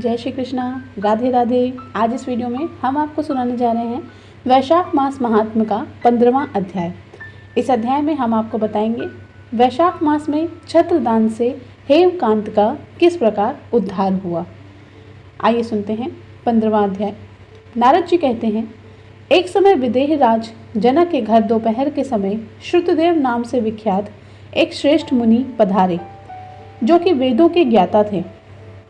जय श्री कृष्णा, राधे राधे। आज इस वीडियो में हम आपको सुनाने जा रहे हैं वैशाख मास महात्म्य का 15वां अध्याय। इस अध्याय में हम आपको बताएंगे वैशाख मास में छत्रदान से हेमकांत का किस प्रकार उद्धार हुआ। आइए सुनते हैं 15वां अध्याय। नारद जी कहते हैं, एक समय विदेह राज जनक के घर दोपहर के समय श्रुतदेव नाम से विख्यात एक श्रेष्ठ मुनि पधारे, जो कि वेदों के ज्ञाता थे।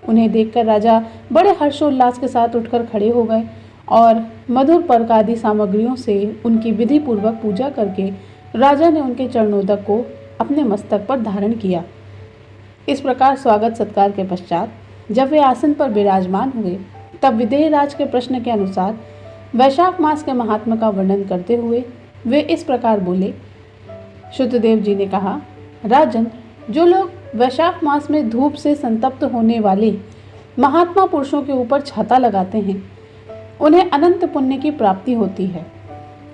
उन्हें देखकर राजा बड़े हर्षोल्लास के साथ उठकर खड़े हो गए और मधुर पर्क आदि सामग्रियों से उनकी विधि पूर्वक पूजा करके राजा ने उनके चरणोदक को अपने मस्तक पर धारण किया। इस प्रकार स्वागत सत्कार के पश्चात जब वे आसन पर विराजमान हुए, तब विदेह राज के प्रश्न के अनुसार वैशाख मास के महात्म्य का वर्णन करते हुए वे इस प्रकार बोले। श्रुतदेव जी ने कहा, राजन, जो लोग वैशाख मास में धूप से संतप्त होने वाले महात्मा पुरुषों के ऊपर छाता लगाते हैं, उन्हें अनंत पुण्य की प्राप्ति होती है।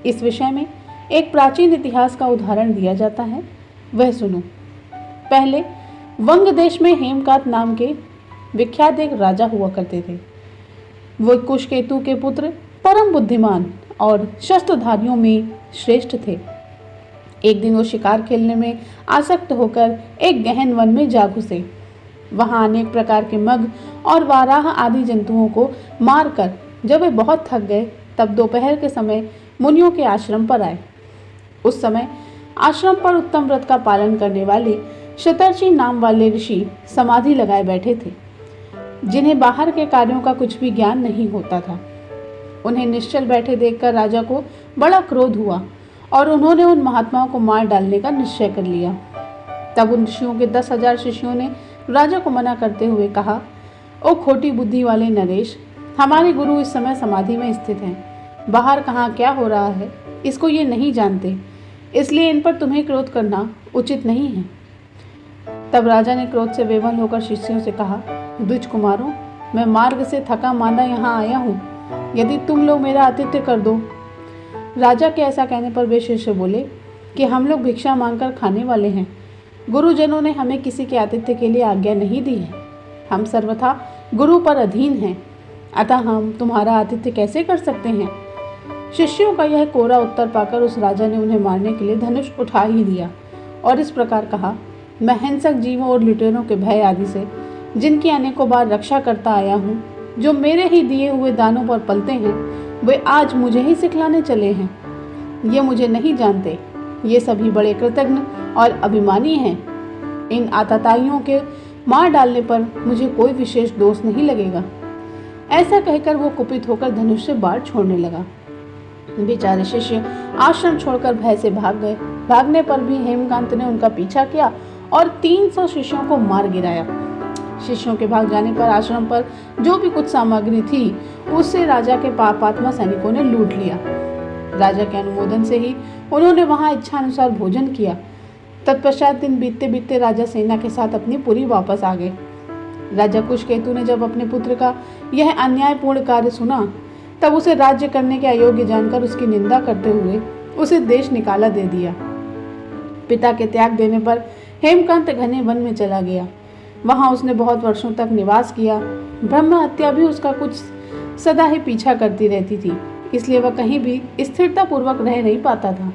इस विषय में एक प्राचीन इतिहास का उदाहरण दिया जाता है, वह सुनो। पहले वंग देश में हेमकांत नाम के विख्यात एक राजा हुआ करते थे। वो कुशकेतु के पुत्र, परम बुद्धिमान और शस्त्रधारियों में श्रेष्ठ थे। एक दिन वो शिकार खेलने में आसक्त होकर एक गहन वन में जा घुसे। वहां अनेक प्रकार के मग और वाराह आदि जंतुओं को मारकर जब वे बहुत थक गए, तब दोपहर के समय मुनियों के आश्रम पर आए। उस समय आश्रम पर उत्तम व्रत का पालन करने वाले शतर्षि नाम वाले ऋषि समाधि लगाए बैठे थे, जिन्हें बाहर के कार्यों का कुछ भी ज्ञान नहीं होता था। उन्हें निश्चल बैठे देखकर राजा को बड़ा क्रोध हुआ और उन्होंने उन महात्माओं को मार डालने का निश्चय कर लिया। तब उन ऋषियों के 10,000 शिष्यों ने राजा को मना करते हुए कहा, ओ खोटी बुद्धि वाले नरेश, हमारे गुरु इस समय समाधि में स्थित हैं। बाहर कहाँ क्या हो रहा है इसको ये नहीं जानते, इसलिए इन पर तुम्हें क्रोध करना उचित नहीं है। तब राजा ने क्रोध से विवल होकर शिष्यों से कहा, द्विज कुमारों, मैं मार्ग से थका मांदा यहाँ आया हूँ, यदि तुम लोग मेरा आतिथ्य कर दो। राजा के ऐसा कहने पर वे शिष्य बोले कि हम लोग भिक्षा मांगकर खाने वाले हैं। गुरुजनों ने हमें किसी के आतिथ्य के लिए आज्ञा नहीं दी है। हम सर्वथा गुरु पर अधीन हैं, अतः हम तुम्हारा आतिथ्य कैसे कर सकते हैं। शिष्यों का यह कोरा उत्तर पाकर उस राजा ने उन्हें मारने के लिए धनुष उठा ही लिया और इस प्रकार कहा, मैं हिंसक जीवों और लुटेरों के भय आदि से, जिनकी अनेकों बार रक्षा करता आया हूँ, जो मेरे ही दिए हुए दानों पर पलते हैं, वे आज मुझे ही सिखलाने चले हैं। ये मुझे नहीं जानते, ये सभी बड़े कृतज्ञ और अभिमानी हैं। इन आतताइयों के मार डालने पर मुझे कोई विशेष दोष नहीं लगेगा। ऐसा कहकर वो कुपित होकर धनुष से बाढ़ छोड़ने लगा। बेचारे शिष्य आश्रम छोड़कर भय से भाग गए। भागने पर भी हेमकांत ने उनका पीछा किया और 300 शिष्यों को मार गिराया। शिष्यों के भाग जाने पर आश्रम पर जो भी कुछ सामग्री थी, उससे राजा के पापात्मा सैनिकों ने लूट लिया। राजा के अनुमोदन से ही उन्होंने वहां इच्छानुसार भोजन किया। तत्पश्चात दिन बीतते बीतते राजा सेना के साथ अपनी पुरी वापस आ गए। राजा कुशकेतु ने जब अपने पुत्र का यह अन्यायपूर्ण कार्य सुना, तब उसे राज्य करने के अयोग्य जानकर उसकी निंदा करते हुए उसे देश निकाला दे दिया। पिता के त्याग देने पर हेमकांत घने वन में चला गया। वहां उसने बहुत वर्षों तक निवास किया। ब्रह्म हत्या भी उसका कुछ सदा ही पीछा करती रहती थी, इसलिए वह कहीं भी स्थिरता पूर्वक रह नहीं पाता था।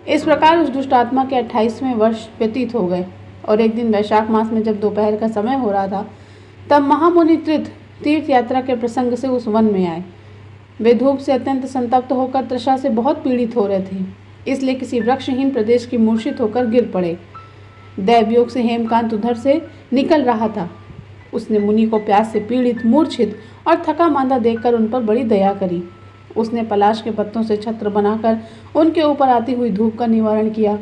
इस प्रकार उस दुष्ट आत्मा के 28वें वर्ष व्यतीत हो गए और एक दिन वैशाख मास में जब दोपहर का समय हो रहा था, तब महामुनि तीर्थ यात्रा के प्रसंग से उस वन में आए। वे धूप से अत्यंत संतप्त होकर तृषा से बहुत पीड़ित हो रहे थे, इसलिए किसी वृक्षहीन प्रदेश की मूर्छित होकर गिर पड़े। दैवयोग से हेमकांत उधर से निकल रहा था। उसने मुनि को प्यास से पीड़ित, मूर्छित और थका मांदा देखकर उन पर बड़ी दया करी। उसने पलाश के पत्तों से छत्र बनाकर उनके ऊपर आती हुई धूप का निवारण किया।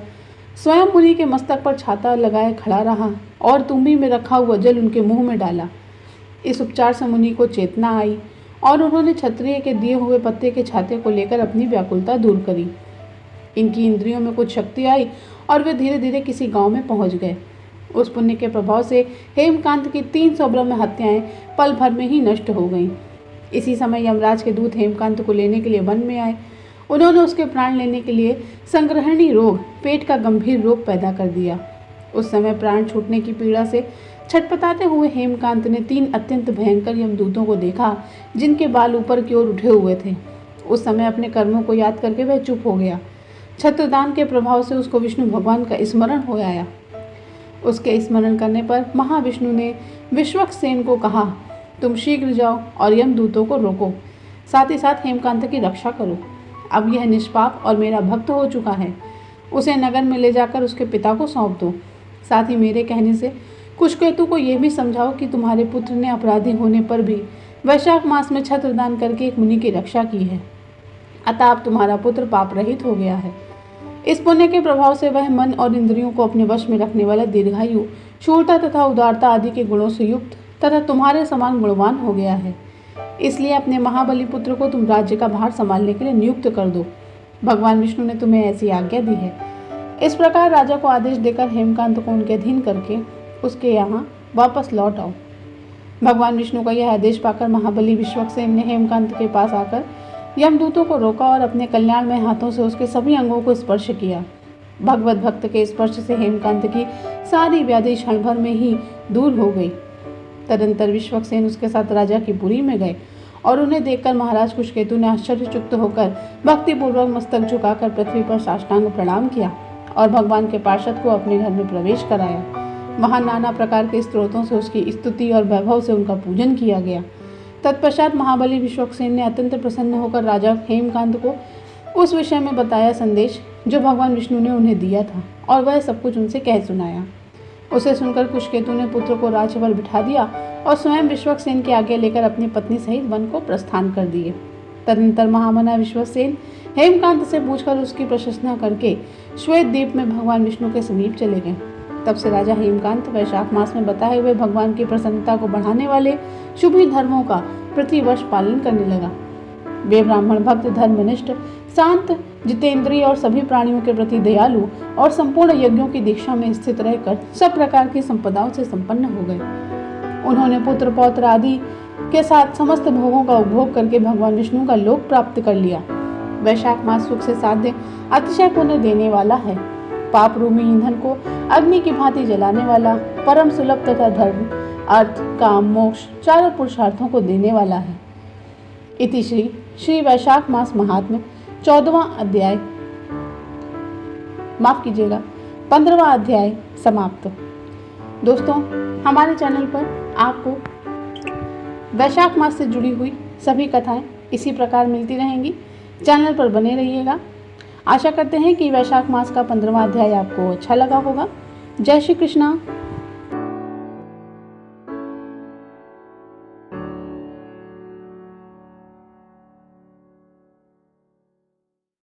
स्वयं मुनि के मस्तक पर छाता लगाए खड़ा रहा और तुम्बी में रखा हुआ जल उनके मुंह में डाला। इस उपचार से मुनि को चेतना आई और उन्होंने क्षत्रिय के दिए हुए पत्ते के छाते को लेकर अपनी व्याकुलता दूर करी। इनकी इंद्रियों में कुछ शक्ति आई और वे धीरे धीरे किसी गांव में पहुंच गए। उस पुण्य के प्रभाव से हेमकांत की 300 ब्रह्म हत्याएं पल भर में ही नष्ट हो गईं। इसी समय यमराज के दूत हेमकांत को लेने के लिए वन में आए। उन्होंने उसके प्राण लेने के लिए संग्रहणी रोग, पेट का गंभीर रोग पैदा कर दिया। उस समय प्राण छूटने की पीड़ा से छटपटाते हुए हेमकांत ने 3 अत्यंत भयंकर यमदूतों को देखा जिनके बाल ऊपर की ओर उठे हुए थे। उस समय अपने कर्मों को याद करके वह चुप हो गया। छत्रदान के प्रभाव से उसको विष्णु भगवान का स्मरण हो आया। उसके स्मरण करने पर महाविष्णु ने विश्वक्सेन को कहा, तुम शीघ्र जाओ और यमदूतों को रोको, साथ ही साथ हेमकांत की रक्षा करो। अब यह निष्पाप और मेरा भक्त हो चुका है। उसे नगर में ले जाकर उसके पिता को सौंप दो। साथ ही मेरे कहने से कुशकेतु को यह भी समझाओ कि तुम्हारे पुत्र ने अपराधी होने पर भी वैशाख मास में छत्रदान करके एक मुनि की रक्षा की है, अतः अब तुम्हारा पुत्र पाप रहित हो गया है। इस पुण्य के प्रभाव से वह मन और इंद्रियों को अपने वश में रखने वाला दीर्घायु, शूरता तथा उदारता आदि के गुणों से युक्त तथा तुम्हारे समान गुणवान हो गया है। इसलिए अपने महाबली पुत्र को तुम राज्य का भार संभालने के लिए नियुक्त कर दो। भगवान विष्णु ने तुम्हें ऐसी आज्ञा दी है। इस प्रकार राजा को आदेश देकर हेमकांत को उनके अधीन करके उसके यहाँ वापस लौट आओ। भगवान विष्णु का यह आदेश पाकर महाबली विश्वक्सेन ने हेमकांत के पास आकर यमदूतों को रोका और अपने कल्याणमय हाथों से उसके सभी अंगों को स्पर्श किया। भगवत भक्त के स्पर्श से हेमकांत की सारी व्याधि क्षण भर में ही दूर हो गई। तदंतर विश्वक्सेन उसके साथ राजा की पुरी में गए और उन्हें देखकर महाराज कुशकेतु ने आश्चर्यचकित होकर भक्तिपूर्वक मस्तक झुकाकर पृथ्वी पर साष्टांग प्रणाम किया और भगवान के पार्षद को अपने घर में प्रवेश कराया। वहां नाना प्रकार के स्त्रोतों से उसकी स्तुति और वैभव से उनका पूजन किया गया। तत्पश्चात महाबली विश्वक्सेन ने अत्यंत प्रसन्न होकर राजा हेमकांत को उस विषय में बताया संदेश जो भगवान विष्णु ने उन्हें दिया था और वह सब कुछ उनसे कह सुनाया। उसे सुनकर कुशकेतु ने पुत्र को राज पर बिठा दिया और स्वयं विश्वक्सेन की आज्ञा लेकर अपनी पत्नी सहित वन को प्रस्थान कर दिए। तदनंतर महामना विश्वक्सेन हेमकांत से पूछकर उसकी प्रशंसा करके श्वेत द्वीप में भगवान विष्णु के समीप चले गए। तब से राजा हेमकांत वैशाख मास में बताए हुए भगवान की प्रसन्नता को बढ़ाने वाले शुभ धर्मों का प्रतिवर्ष पालन करने लगा। वे ब्राह्मण भक्त, धर्मनिष्ठ, शांत, जितेंद्रिय और सभी प्राणियों के प्रति दयालु और संपूर्ण यज्ञों की दीक्षा में स्थित रहकर सब प्रकार की संपदाओं से संपन्न हो गए। उन्होंने पुत्र पौत्र आदि के साथ समस्त भोगों का उपभोग करके भगवान विष्णु का लोक प्राप्त कर लिया। वैशाख मास सुख से साध्य अतिशय पुण्य देने वाला है। पाप रूपी ईंधन को अग्नि की भांति जलाने वाला, परम सुलभ तथा धर्म, अर्थ, काम, मोक्ष चारों पुरुषार्थों को देने वाला है। इति श्री वैशाख मास महात्म्य 14वां अध्याय, माफ कीजिएगा 15वां अध्याय समाप्त। दोस्तों, हमारे चैनल पर आपको वैशाख मास से जुड़ी हुई सभी कथाएं इसी प्रकार मिलती रहेंगी। चैनल पर बने रहिएगा। आशा करते हैं कि वैशाख मास का 15वां अध्याय आपको अच्छा लगा होगा। जय श्री कृष्णा।